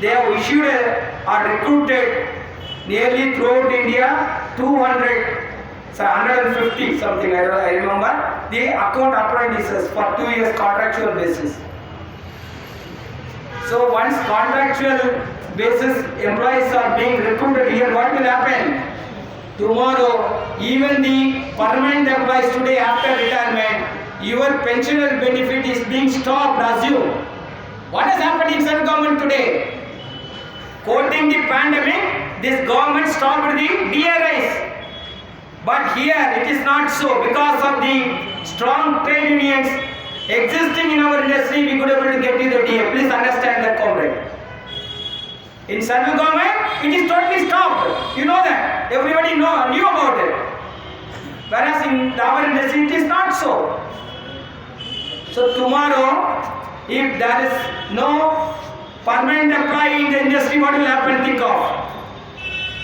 they have issued or recruited nearly throughout India 150 something, I remember, the account apprentices for 2 years contractual basis. So once contractual basis employees are being recruited here, what will happen? Tomorrow, even the permanent employees today after retirement, your pensional benefit is being stopped, assume. What has happened in central government today? Quoting the pandemic, this government stopped the DRIs. But here it is not so. Because of the strong trade unions existing in our industry, we could able to get you the DA. Please understand that, comrade. In central government, it is totally stopped. You know that. Everybody knew about it. Whereas in our industry, it is not so. So tomorrow, if there is no permanent employee in the industry, what will happen? Think of.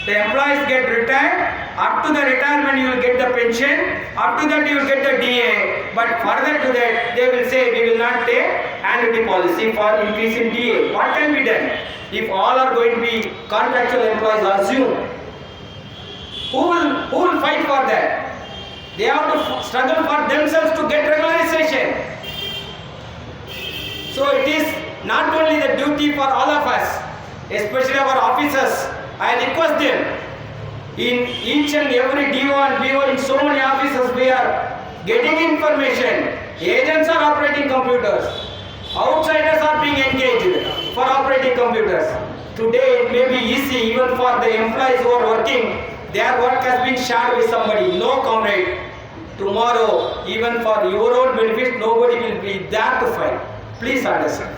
The employees get retired. Up to the retirement, you will get the pension. Up to that, you will get the DA. But further to that, they will say, we will not take annuity policy for increase in DA. What can be done? If all are going to be contractual employees, assume. Who will fight for that? They have to struggle for themselves to get regularization. So it is not only the duty for all of us, especially our officers. I request them, in each and every DO and BO, in so many offices we are getting information. Agents are operating computers. Outsiders are being engaged for operating computers. Today it may be easy even for the employees who are working. Their work has been shared with somebody. No, comrade. Tomorrow, even for your own benefit, nobody will be there to fight. Please understand.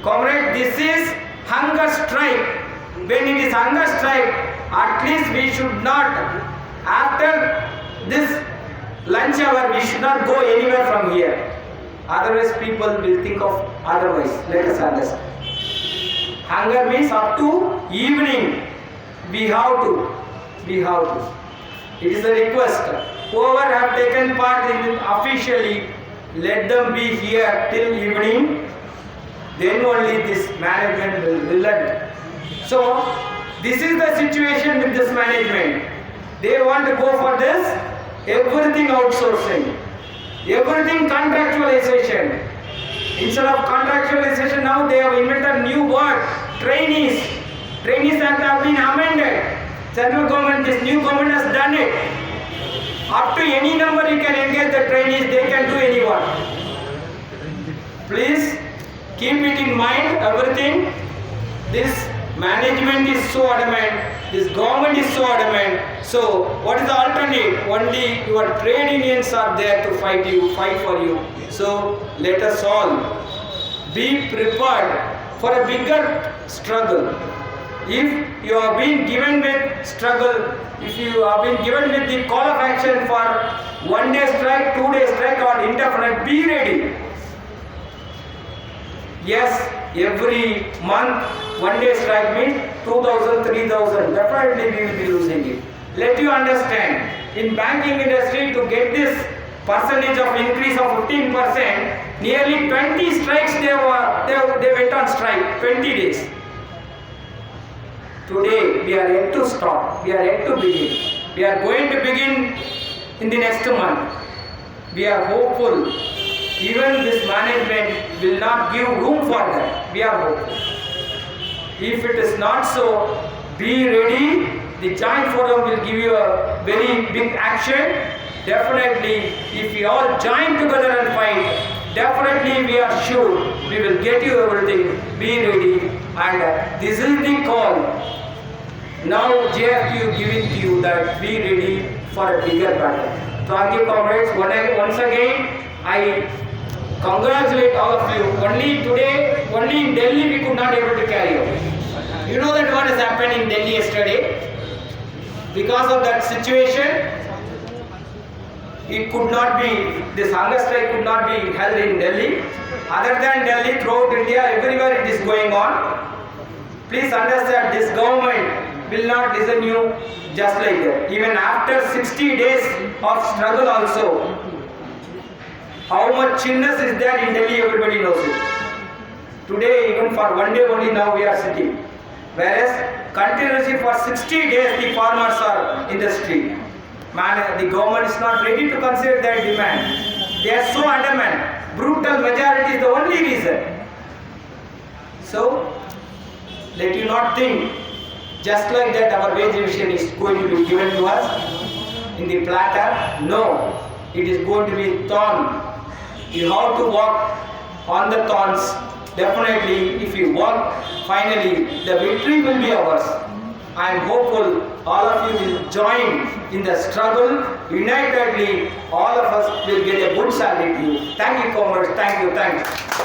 Comrade, this is hunger strike. When it is hunger strike, at least we should not, after this lunch hour, we should not go anywhere from here. Otherwise people will think of otherwise. Let us understand. Hunger means up to evening. We have to. It is a request. Whoever have taken part in it officially, let them be here till evening. Then only this management will relent. So, this is the situation with this management. They want to go for this, everything outsourcing, everything contractualization. Instead of contractualization, now they have invented new word, trainees. Trainees Act have been amended. Central government, this new government has done it. Up to any number you can engage the trainees, they can do anyone. Please keep it in mind, everything. This management is so adamant, this government is so adamant. So, what is the alternate? Only your trade unions are there to fight for you. So, let us all be prepared for a bigger struggle. If you have been given with struggle, if you have been given with the call of action for 1 day strike, 2 day strike or indefinite, be ready. Yes, every month 1 day strike means 2,000, 3,000. Definitely we will be losing it. Let you understand, in banking industry to get this percentage of increase of 15%, nearly 20 strikes they went on strike, 20 days. Today we are yet to start, we are yet to begin. We are going to begin in the next month. We are hopeful. Even this management will not give room for that. We are hopeful. If it is not so, be ready. The joint forum will give you a very big action. Definitely, if we all join together and fight, definitely we are sure we will get you everything. Be ready. And this is the call. Now JFQ giving to you that be ready for a bigger battle. Thank you, comrades. Once again, I congratulate all of you. Only today, only in Delhi we could not able to carry out. You know that what has happened in Delhi yesterday? Because of that situation, it could not be, this hunger strike could not be held in Delhi. Other than Delhi, throughout India, everywhere it is going on. Please understand, this government will not listen you just like that. Even after 60 days of struggle also, how much chillness is there in Delhi, everybody knows it. Today, even for one day only now we are sitting. Whereas continuously for 60 days the farmers are in the street. Man, the government is not ready to consider their demand. They are so adamant. Brutal majority is the only reason. So, let you not think just like that our wage revision is going to be given to us in the platter. No, it is going to be thorn. You have to walk on the thorns. Definitely, if you walk, finally the victory will be ours. I am hopeful all of you will join in the struggle. Unitedly, all of us will get a good salary to you. Thank you, comrades. Thank you.